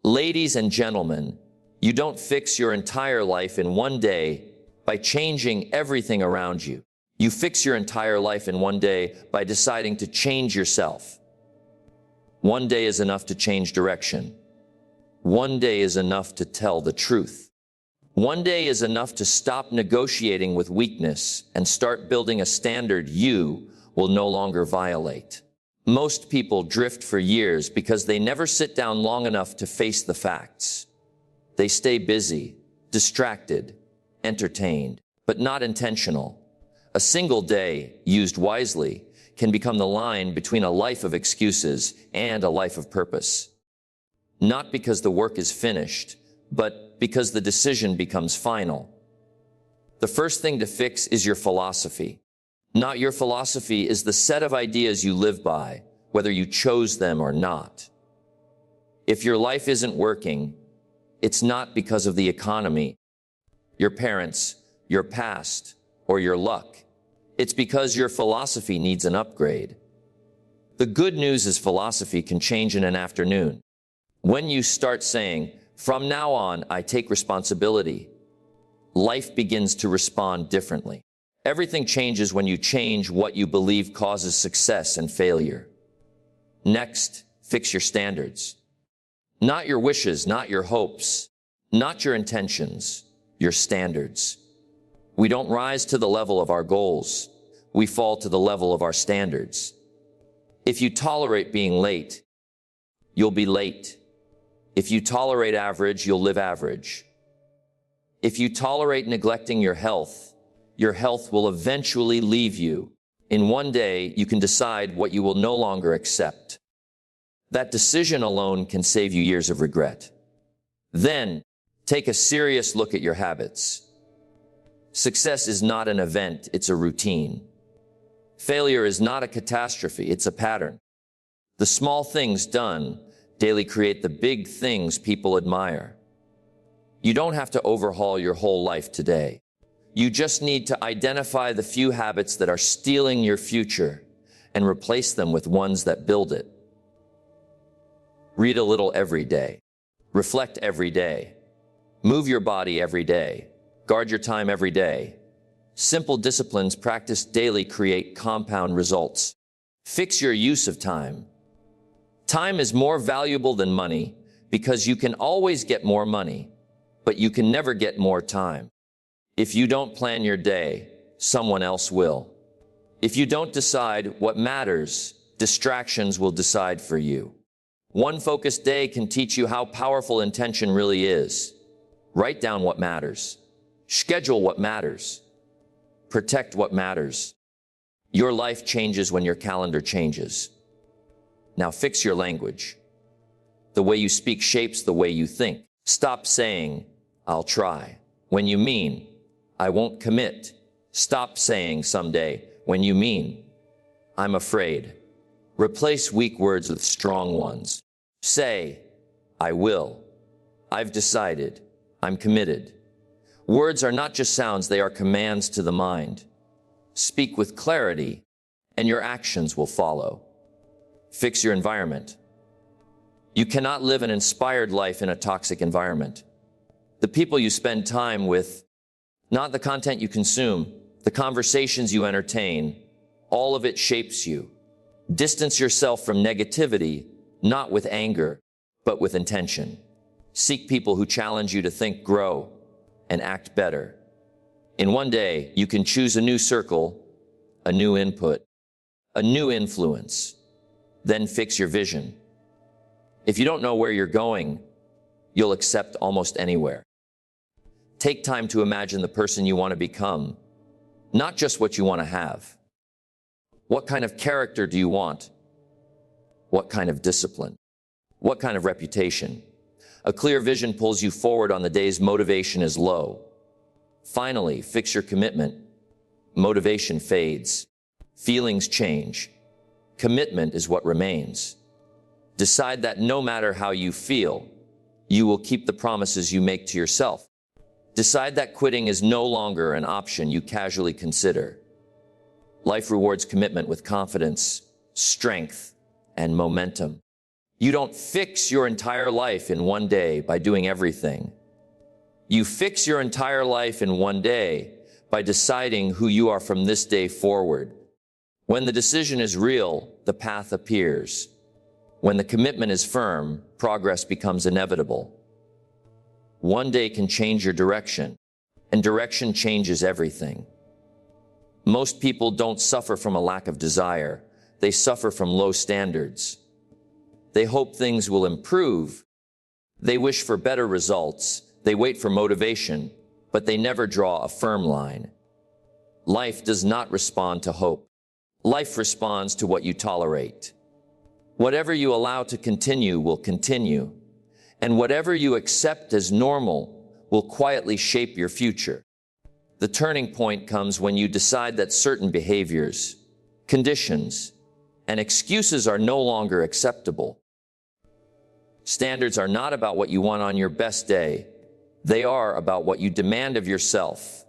Ladies and gentlemen, you don't fix your entire life in one day by changing everything around you. You fix your entire life in one day by deciding to change yourself. One day is enough to change direction. One day is enough to tell the truth. One day is enough to stop negotiating with weakness and start building a standard you will no longer violate. Most people drift for years because they never sit down long enough to face the facts. They stay busy, distracted, entertained, but not intentional. A single day, used wisely, can become the line between a life of excuses and a life of purpose. Not because the work is finished, but because the decision becomes final. The first thing to fix is your philosophy. Not your philosophy is the set of ideas you live by, whether you chose them or not. If your life isn't working, it's not because of the economy, your parents, your past, or your luck. It's because your philosophy needs an upgrade. The good news is philosophy can change in an afternoon. When you start saying, "From now on, I take responsibility," life begins to respond differently. Everything changes when you change what you believe causes success and failure. Next, fix your standards. Not your wishes, not your hopes, not your intentions, your standards. We don't rise to the level of our goals. We fall to the level of our standards. If you tolerate being late, you'll be late. If you tolerate average, you'll live average. If you tolerate neglecting your health will eventually leave you. In one day, you can decide what you will no longer accept. That decision alone can save you years of regret. Then, take a serious look at your habits. Success is not an event, it's a routine. Failure is not a catastrophe, it's a pattern. The small things done daily create the big things people admire. You don't have to overhaul your whole life today. You just need to identify the few habits that are stealing your future and replace them with ones that build it. Read a little every day. Reflect every day. Move your body every day. Guard your time every day. Simple disciplines practiced daily create compound results. Fix your use of time. Time is more valuable than money because you can always get more money, but you can never get more time. If you don't plan your day, someone else will. If you don't decide what matters, distractions will decide for you. One focused day can teach you how powerful intention really is. Write down what matters. Schedule what matters. Protect what matters. Your life changes when your calendar changes. Now fix your language. The way you speak shapes the way you think. Stop saying, "I'll try," when you mean, "I won't commit." Stop saying "someday" when you mean, "I'm afraid." Replace weak words with strong ones. Say, "I will," "I've decided," "I'm committed." Words are not just sounds, they are commands to the mind. Speak with clarity, and your actions will follow. Fix your environment. You cannot live an inspired life in a toxic environment. The people you spend time with, not the content you consume, the conversations you entertain, all of it shapes you. Distance yourself from negativity, not with anger, but with intention. Seek people who challenge you to think, grow, and act better. In one day, you can choose a new circle, a new input, a new influence. Then fix your vision. If you don't know where you're going, you'll accept almost anywhere. Take time to imagine the person you want to become, not just what you want to have. What kind of character do you want? What kind of discipline? What kind of reputation? A clear vision pulls you forward on the days motivation is low. Finally, fix your commitment. Motivation fades. Feelings change. Commitment is what remains. Decide that no matter how you feel, you will keep the promises you make to yourself. Decide that quitting is no longer an option you casually consider. Life rewards commitment with confidence, strength, and momentum. You don't fix your entire life in one day by doing everything. You fix your entire life in one day by deciding who you are from this day forward. When the decision is real, the path appears. When the commitment is firm, progress becomes inevitable. One day can change your direction, and direction changes everything. Most people don't suffer from a lack of desire. They suffer from low standards. They hope things will improve. They wish for better results. They wait for motivation, but they never draw a firm line. Life does not respond to hope. Life responds to what you tolerate. Whatever you allow to continue will continue, and whatever you accept as normal will quietly shape your future. The turning point comes when you decide that certain behaviors, conditions, and excuses are no longer acceptable. Standards are not about what you want on your best day. They are about what you demand of yourself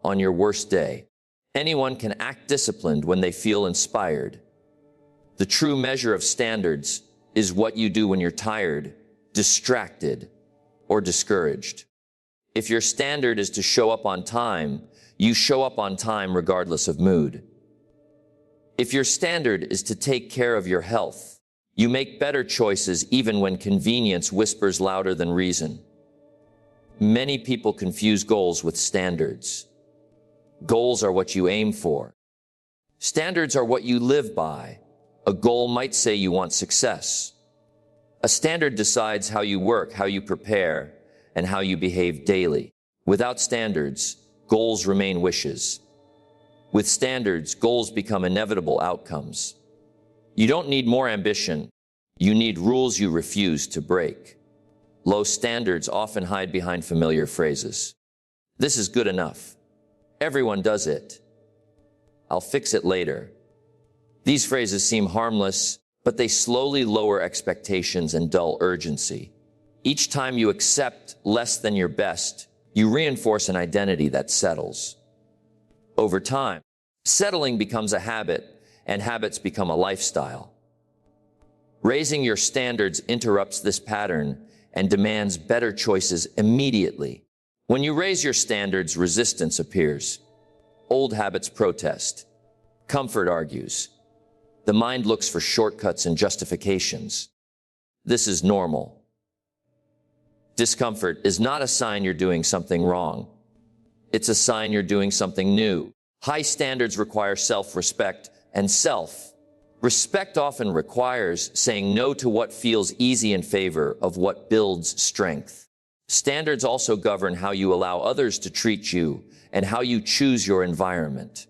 on your worst day. Anyone can act disciplined when they feel inspired. The true measure of standards is what you do when you're tired, distracted, or discouraged. If your standard is to show up on time, you show up on time regardless of mood. If your standard is to take care of your health, you make better choices even when convenience whispers louder than reason. Many people confuse goals with standards. Goals are what you aim for. Standards are what you live by. A goal might say you want success. A standard decides how you work, how you prepare, and how you behave daily. Without standards, goals remain wishes. With standards, goals become inevitable outcomes. You don't need more ambition. You need rules you refuse to break. Low standards often hide behind familiar phrases. This is good enough. Everyone does it. I'll fix it later. These phrases seem harmless, but they slowly lower expectations and dull urgency. Each time you accept less than your best, you reinforce an identity that settles. Over time, settling becomes a habit, and habits become a lifestyle. Raising your standards interrupts this pattern and demands better choices immediately. When you raise your standards, resistance appears. Old habits protest. Comfort argues. The mind looks for shortcuts and justifications. This is normal. Discomfort is not a sign you're doing something wrong. It's a sign you're doing something new. High standards require self-respect, and self-respect often requires saying no to what feels easy in favor of what builds strength. Standards also govern how you allow others to treat you and how you choose your environment.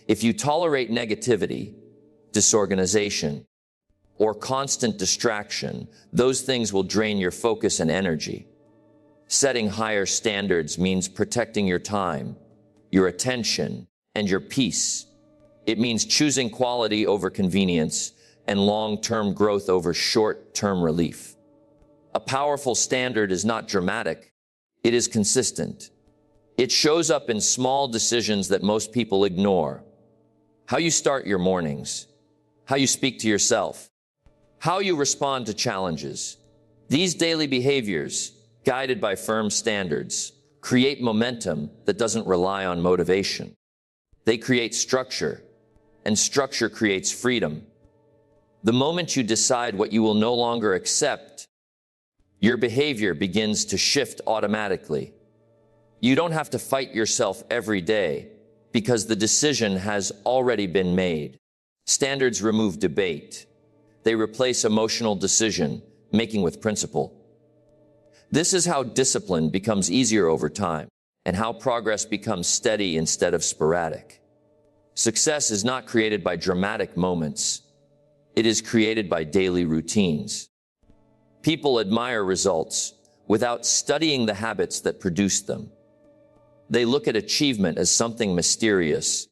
If you tolerate negativity, disorganization, or constant distraction, those things will drain your focus and energy. Setting higher standards means protecting your time, your attention, and your peace. It means choosing quality over convenience and long-term growth over short-term relief. A powerful standard is not dramatic. It is consistent. It shows up in small decisions that most people ignore. How you start your mornings, how you speak to yourself, how you respond to challenges. These daily behaviors, guided by firm standards, create momentum that doesn't rely on motivation. They create structure, and structure creates freedom. The moment you decide what you will no longer accept, your behavior begins to shift automatically. You don't have to fight yourself every day because the decision has already been made. Standards remove debate. They replace emotional decision-making with principle. This is how discipline becomes easier over time and how progress becomes steady instead of sporadic. Success is not created by dramatic moments. It is created by daily routines. People admire results without studying the habits that produce them. They look at achievement as something mysterious,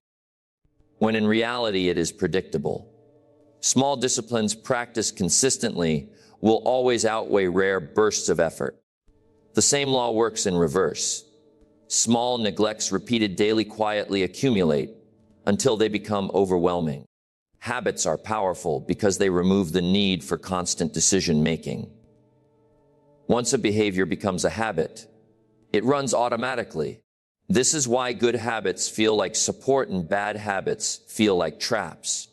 when in reality it is predictable. Small disciplines practiced consistently will always outweigh rare bursts of effort. The same law works in reverse. Small neglects repeated daily quietly accumulate until they become overwhelming. Habits are powerful because they remove the need for constant decision-making. Once a behavior becomes a habit, it runs automatically. This is why good habits feel like support and bad habits feel like traps.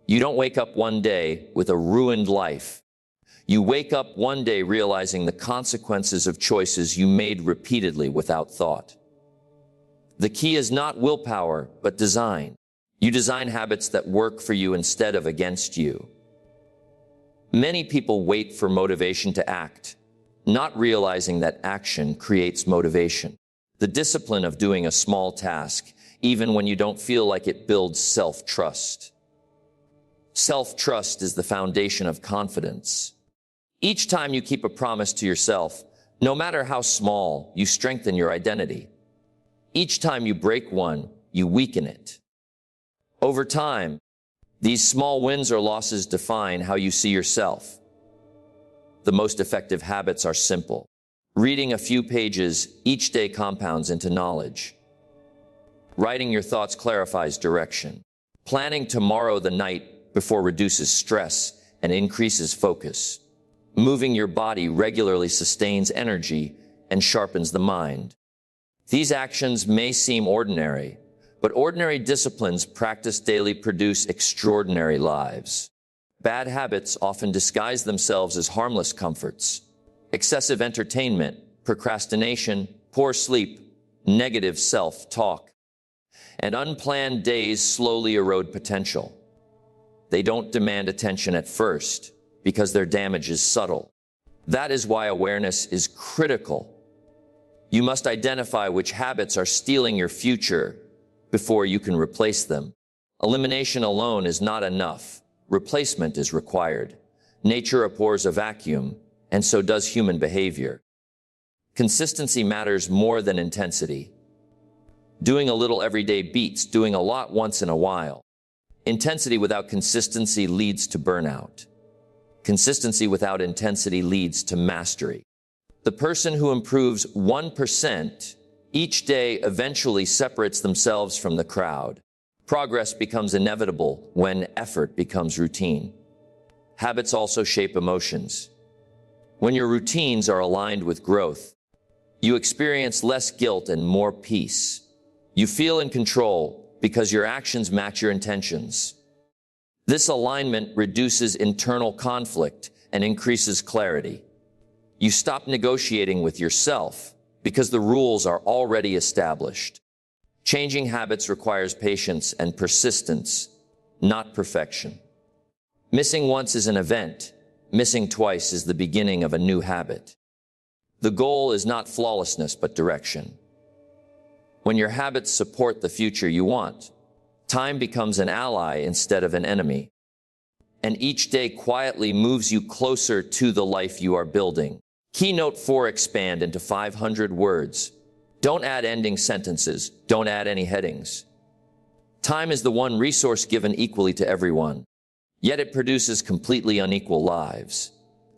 You don't wake up one day with a ruined life. You wake up one day realizing the consequences of choices you made repeatedly without thought. The key is not willpower, but design. You design habits that work for you instead of against you. Many people wait for motivation to act, not realizing that action creates motivation. The discipline of doing a small task, even when you don't feel like it, builds self-trust. Self-trust is the foundation of confidence. Each time you keep a promise to yourself, no matter how small, you strengthen your identity. Each time you break one, you weaken it. Over time, these small wins or losses define how you see yourself. The most effective habits are simple. Reading a few pages each day compounds into knowledge. Writing your thoughts clarifies direction. Planning tomorrow the night before reduces stress and increases focus. Moving your body regularly sustains energy and sharpens the mind. These actions may seem ordinary, but ordinary disciplines practiced daily produce extraordinary lives. Bad habits often disguise themselves as harmless comforts. Excessive entertainment, procrastination, poor sleep, negative self-talk, and unplanned days slowly erode potential. They don't demand attention at first because their damage is subtle. That is why awareness is critical. You must identify which habits are stealing your future before you can replace them. Elimination alone is not enough. Replacement is required. Nature abhors a vacuum, and so does human behavior. Consistency matters more than intensity. Doing a little every day beats doing a lot once in a while. Intensity without consistency leads to burnout. Consistency without intensity leads to mastery. The person who improves 1% each day eventually separates themselves from the crowd. Progress becomes inevitable when effort becomes routine. Habits also shape emotions. When your routines are aligned with growth, you experience less guilt and more peace. You feel in control because your actions match your intentions. This alignment reduces internal conflict and increases clarity. You stop negotiating with yourself because the rules are already established. Changing habits requires patience and persistence, not perfection. Missing once is an event. Missing twice is the beginning of a new habit. The goal is not flawlessness, but direction. When your habits support the future you want, time becomes an ally instead of an enemy. And each day quietly moves you closer to the life you are building. Keynote 4: expand into 500 words. Don't add ending sentences. Don't add any headings. Time is the one resource given equally to everyone, yet it produces completely unequal lives.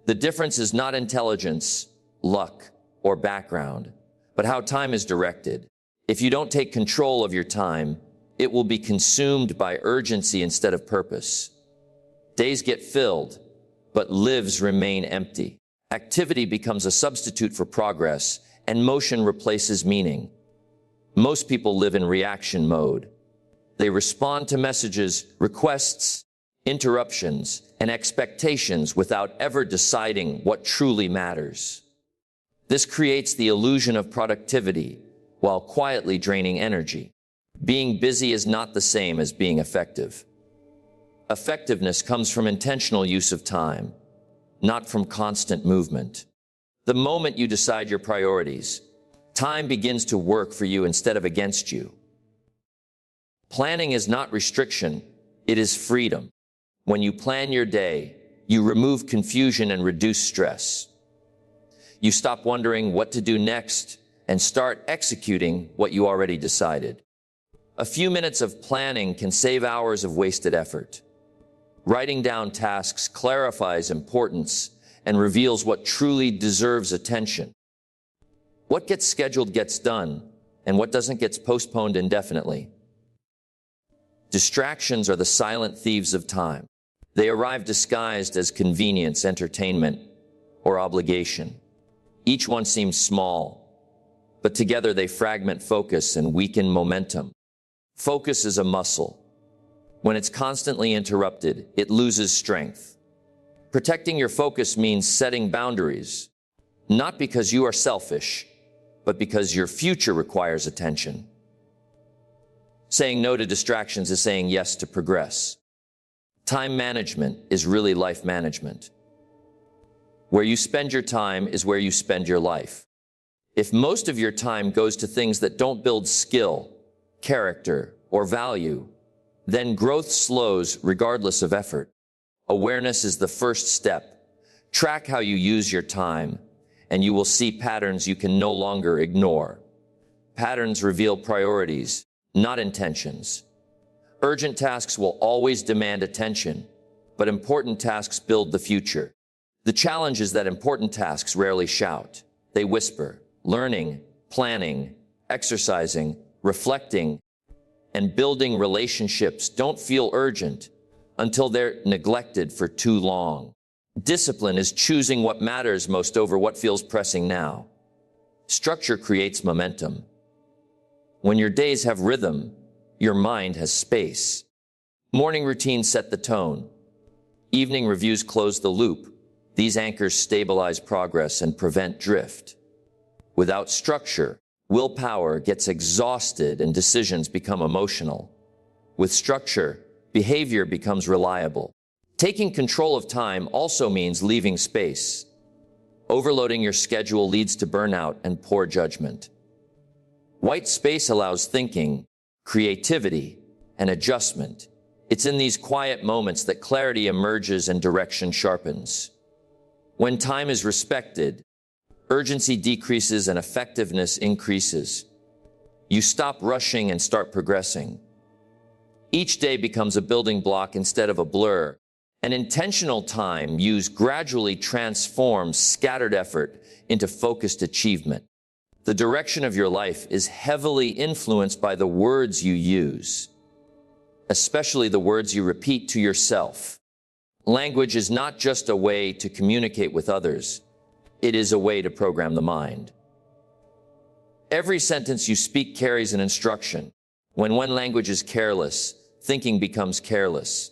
The difference is not intelligence, luck, or background, but how time is directed. If you don't take control of your time, it will be consumed by urgency instead of purpose. Days get filled, but lives remain empty. Activity becomes a substitute for progress, and motion replaces meaning. Most people live in reaction mode. They respond to messages, requests, interruptions, and expectations without ever deciding what truly matters. This creates the illusion of productivity while quietly draining energy. Being busy is not the same as being effective. Effectiveness comes from intentional use of time, not from constant movement. The moment you decide your priorities, time begins to work for you instead of against you. Planning is not restriction, it is freedom. When you plan your day, you remove confusion and reduce stress. You stop wondering what to do next and start executing what you already decided. A few minutes of planning can save hours of wasted effort. Writing down tasks clarifies importance and reveals what truly deserves attention. What gets scheduled gets done, and what doesn't gets postponed indefinitely. Distractions are the silent thieves of time. They arrive disguised as convenience, entertainment, or obligation. Each one seems small, but together they fragment focus and weaken momentum. Focus is a muscle. When it's constantly interrupted, it loses strength. Protecting your focus means setting boundaries, not because you are selfish, but because your future requires attention. Saying no to distractions is saying yes to progress. Time management is really life management. Where you spend your time is where you spend your life. If most of your time goes to things that don't build skill, character, or value, then growth slows regardless of effort. Awareness is the first step. Track how you use your time, and you will see patterns you can no longer ignore. Patterns reveal priorities, not intentions. Urgent tasks will always demand attention, but important tasks build the future. The challenge is that important tasks rarely shout. They whisper. Learning, planning, exercising, reflecting, and building relationships don't feel urgent until they're neglected for too long. Discipline is choosing what matters most over what feels pressing now. Structure creates momentum. When your days have rhythm, your mind has space. Morning routines set the tone. Evening reviews close the loop. These anchors stabilize progress and prevent drift. Without structure, willpower gets exhausted and decisions become emotional. With structure, behavior becomes reliable. Taking control of time also means leaving space. Overloading your schedule leads to burnout and poor judgment. White space allows thinking, creativity, and adjustment. It's in these quiet moments that clarity emerges and direction sharpens. When time is respected, urgency decreases and effectiveness increases. You stop rushing and start progressing. Each day becomes a building block instead of a blur. An intentional time used gradually transforms scattered effort into focused achievement. The direction of your life is heavily influenced by the words you use, especially the words you repeat to yourself. Language is not just a way to communicate with others. It is a way to program the mind. Every sentence you speak carries an instruction. When one language is careless, thinking becomes careless.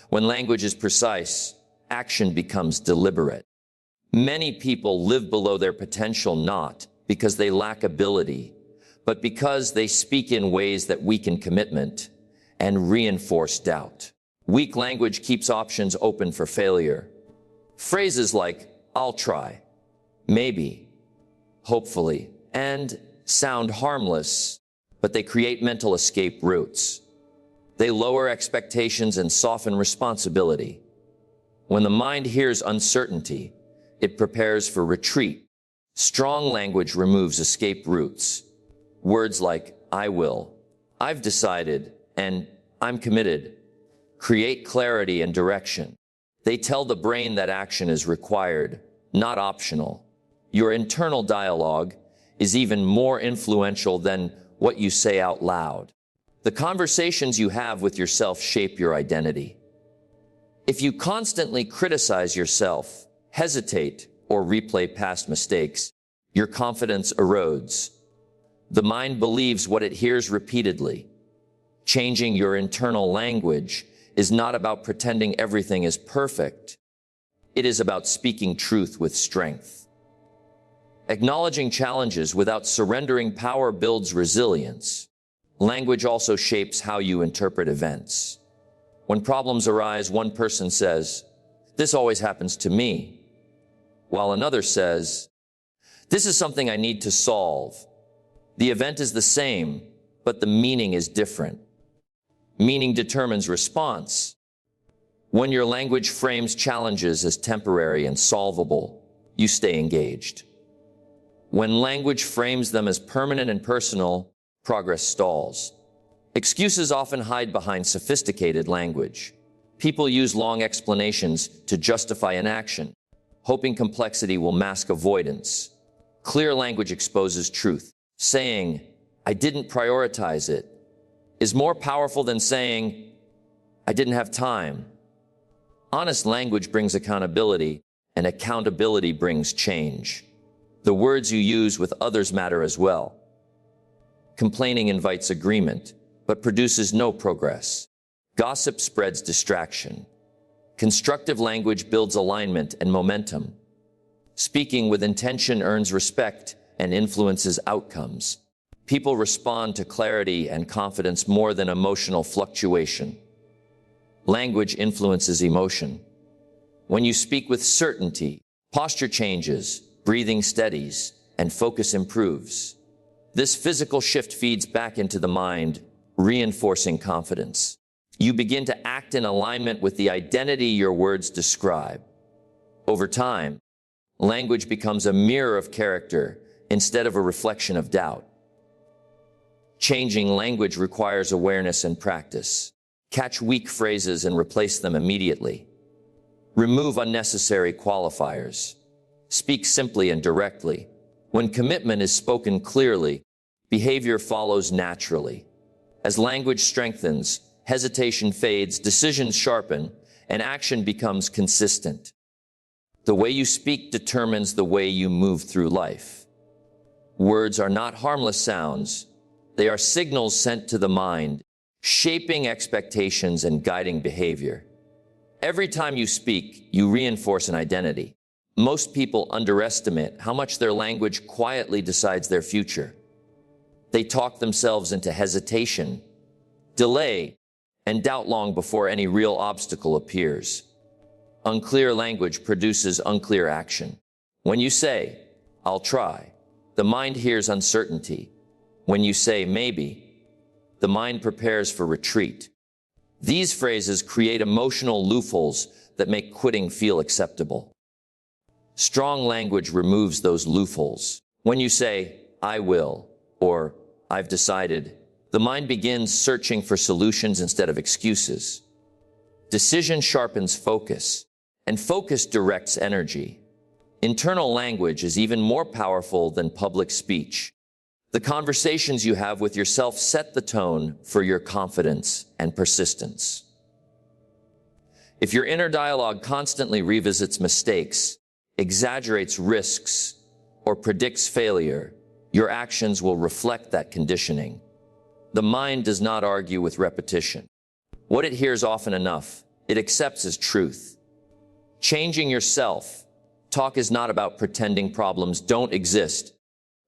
When language is precise, action becomes deliberate. Many people live below their potential not because they lack ability, but because they speak in ways that weaken commitment and reinforce doubt. Weak language keeps options open for failure. Phrases like, "I'll try," "maybe," "hopefully," and sound harmless, but they create mental escape routes. They lower expectations and soften responsibility. When the mind hears uncertainty, it prepares for retreat. Strong language removes escape routes. Words like, "I will," "I've decided," and "I'm committed" create clarity and direction. They tell the brain that action is required, not optional. Your internal dialogue is even more influential than what you say out loud. The conversations you have with yourself shape your identity. If you constantly criticize yourself, hesitate, or replay past mistakes, your confidence erodes. The mind believes what it hears repeatedly. Changing your internal language is not about pretending everything is perfect. It is about speaking truth with strength. Acknowledging challenges without surrendering power builds resilience. Language also shapes how you interpret events. When problems arise, one person says, "This always happens to me," while another says, "This is something I need to solve." The event is the same, but the meaning is different. Meaning determines response. When your language frames challenges as temporary and solvable, you stay engaged. When language frames them as permanent and personal, progress stalls. Excuses often hide behind sophisticated language. People use long explanations to justify inaction, hoping complexity will mask avoidance. Clear language exposes truth. Saying, "I didn't prioritize it," is more powerful than saying, I didn't have time. Honest language brings accountability, and accountability brings change. The words you use with others matter as well. Complaining invites agreement, but produces no progress. Gossip spreads distraction. Constructive language builds alignment and momentum. Speaking with intention earns respect and influences outcomes. People respond to clarity and confidence more than emotional fluctuation. Language influences emotion. When you speak with certainty, posture changes, breathing steadies, and focus improves. This physical shift feeds back into the mind, reinforcing confidence. You begin to act in alignment with the identity your words describe. Over time, language becomes a mirror of character instead of a reflection of doubt. Changing language requires awareness and practice. Catch weak phrases and replace them immediately. Remove unnecessary qualifiers. Speak simply and directly. When commitment is spoken clearly, behavior follows naturally. As language strengthens, hesitation fades, decisions sharpen, and action becomes consistent. The way you speak determines the way you move through life. Words are not harmless sounds. They are signals sent to the mind, shaping expectations and guiding behavior. Every time you speak, you reinforce an identity. Most people underestimate how much their language quietly decides their future. They talk themselves into hesitation, delay, and doubt long before any real obstacle appears. Unclear language produces unclear action. When you say, I'll try, the mind hears uncertainty. When you say maybe, the mind prepares for retreat. These phrases create emotional loopholes that make quitting feel acceptable. Strong language removes those loopholes. When you say, I will, or I've decided, the mind begins searching for solutions instead of excuses. Decision sharpens focus, and focus directs energy. Internal language is even more powerful than public speech. The conversations you have with yourself set the tone for your confidence and persistence. If your inner dialogue constantly revisits mistakes, exaggerates risks, or predicts failure, your actions will reflect that conditioning. The mind does not argue with repetition. What it hears often enough, it accepts as truth. Changing yourself. Talk is not about pretending problems don't exist,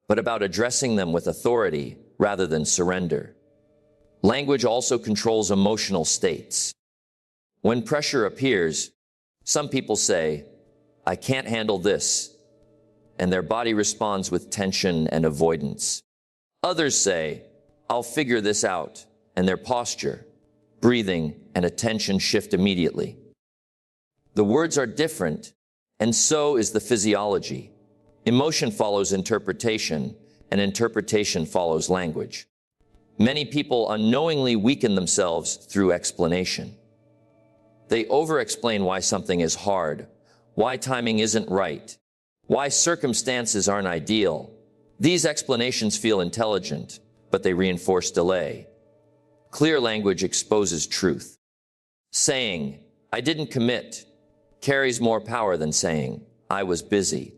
but about addressing them with authority rather than surrender. Language also controls emotional states. When pressure appears, some people say, I can't handle this, and their body responds with tension and avoidance. Others say, I'll figure this out, and their posture, breathing, and attention shift immediately. The words are different, and so is the physiology. Emotion follows interpretation, and interpretation follows language. Many people unknowingly weaken themselves through explanation. They over-explain why something is hard, why timing isn't right, why circumstances aren't ideal. These explanations feel intelligent, but they reinforce delay. Clear language exposes truth. Saying, I didn't commit, carries more power than saying, I was busy.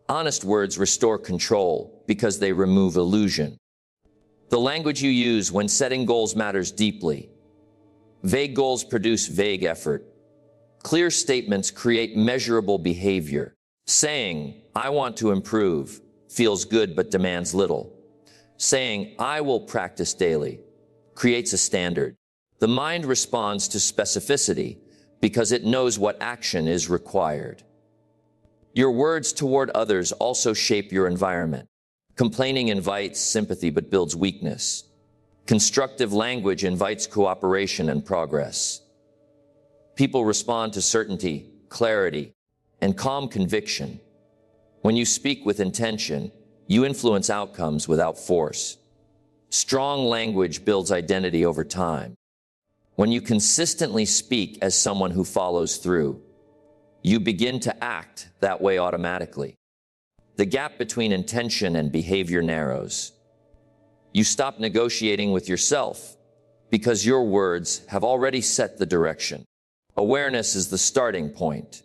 Honest words restore control because they remove illusion. The language you use when setting goals matters deeply. Vague goals produce vague effort. Clear statements create measurable behavior. Saying, I want to improve, feels good but demands little. Saying, I will practice daily, creates a standard. The mind responds to specificity because it knows what action is required. Your words toward others also shape your environment. Complaining invites sympathy but builds weakness. Constructive language invites cooperation and progress. People respond to certainty, clarity, and calm conviction. When you speak with intention, you influence outcomes without force. Strong language builds identity over time. When you consistently speak as someone who follows through, you begin to act that way automatically. The gap between intention and behavior narrows. You stop negotiating with yourself because your words have already set the direction. Awareness is the starting point.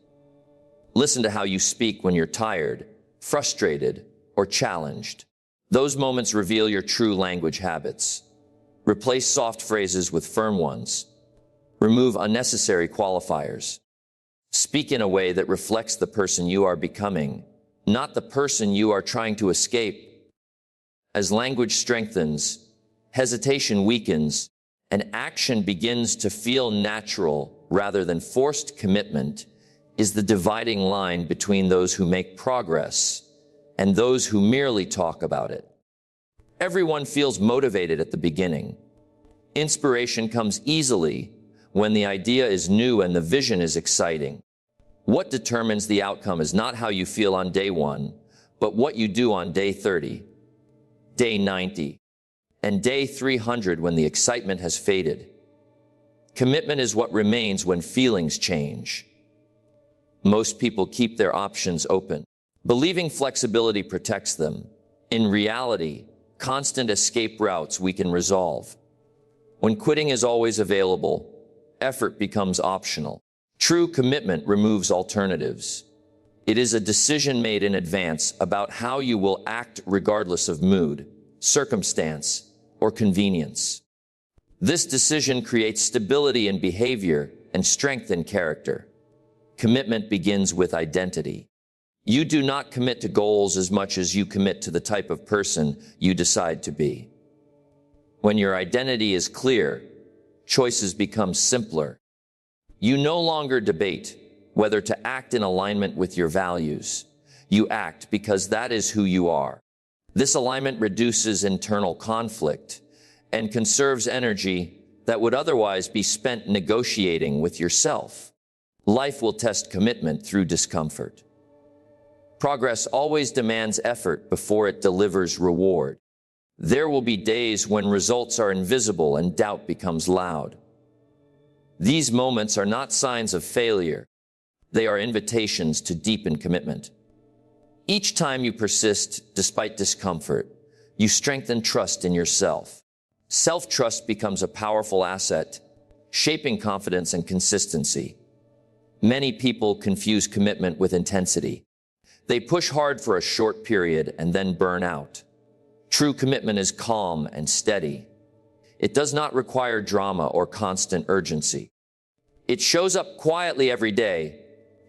Listen to how you speak when you're tired, frustrated, or challenged. Those moments reveal your true language habits. Replace soft phrases with firm ones. Remove unnecessary qualifiers. Speak in a way that reflects the person you are becoming, not the person you are trying to escape. As language strengthens, hesitation weakens, and action begins to feel natural rather than forced. Commitment is the dividing line between those who make progress and those who merely talk about it. Everyone feels motivated at the beginning. Inspiration comes easily when the idea is new and the vision is exciting. What determines the outcome is not how you feel on day 1, but what you do on day 30, day 90, and day 300 when the excitement has faded. Commitment is what remains when feelings change. Most people keep their options open, believing flexibility protects them. In reality, constant escape routes weaken resolve. When quitting is always available, effort becomes optional. True commitment removes alternatives. It is a decision made in advance about how you will act regardless of mood, circumstance, or convenience. This decision creates stability in behavior and strength in character. Commitment begins with identity. You do not commit to goals as much as you commit to the type of person you decide to be. When your identity is clear, choices become simpler. You no longer debate whether to act in alignment with your values. You act because that is who you are. This alignment reduces internal conflict and conserves energy that would otherwise be spent negotiating with yourself. Life will test commitment through discomfort. Progress always demands effort before it delivers reward. There will be days when results are invisible and doubt becomes loud. These moments are not signs of failure. They are invitations to deepen commitment. Each time you persist despite discomfort, you strengthen trust in yourself. Self-trust becomes a powerful asset, shaping confidence and consistency. Many people confuse commitment with intensity. They push hard for a short period and then burn out. True commitment is calm and steady. It does not require drama or constant urgency. It shows up quietly every day,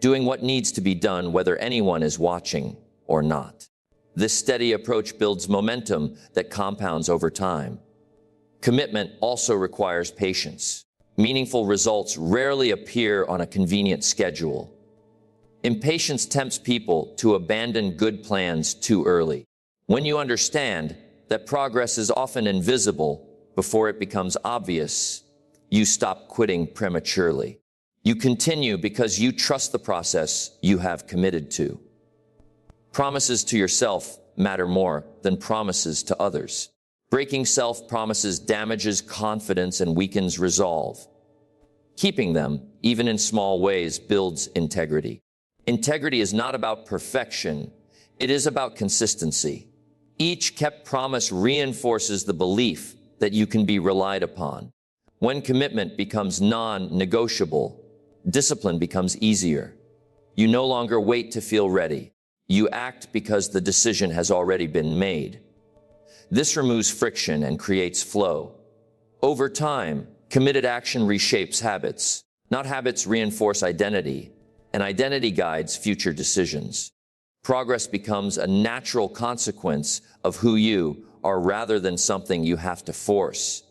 doing what needs to be done whether anyone is watching or not. This steady approach builds momentum that compounds over time. Commitment also requires patience. Meaningful results rarely appear on a convenient schedule. Impatience tempts people to abandon good plans too early. When you understand that progress is often invisible before it becomes obvious, you stop quitting prematurely. You continue because you trust the process you have committed to. Promises to yourself matter more than promises to others. Breaking self-promises damages confidence and weakens resolve. Keeping them, even in small ways, builds integrity. Integrity is not about perfection. It is about consistency. Each kept promise reinforces the belief that you can be relied upon. When commitment becomes non-negotiable, discipline becomes easier. You no longer wait to feel ready. You act because the decision has already been made. This removes friction and creates flow. Over time, committed action reshapes habits. Not habits reinforce identity, and identity guides future decisions. Progress becomes a natural consequence of who you are rather than something you have to force.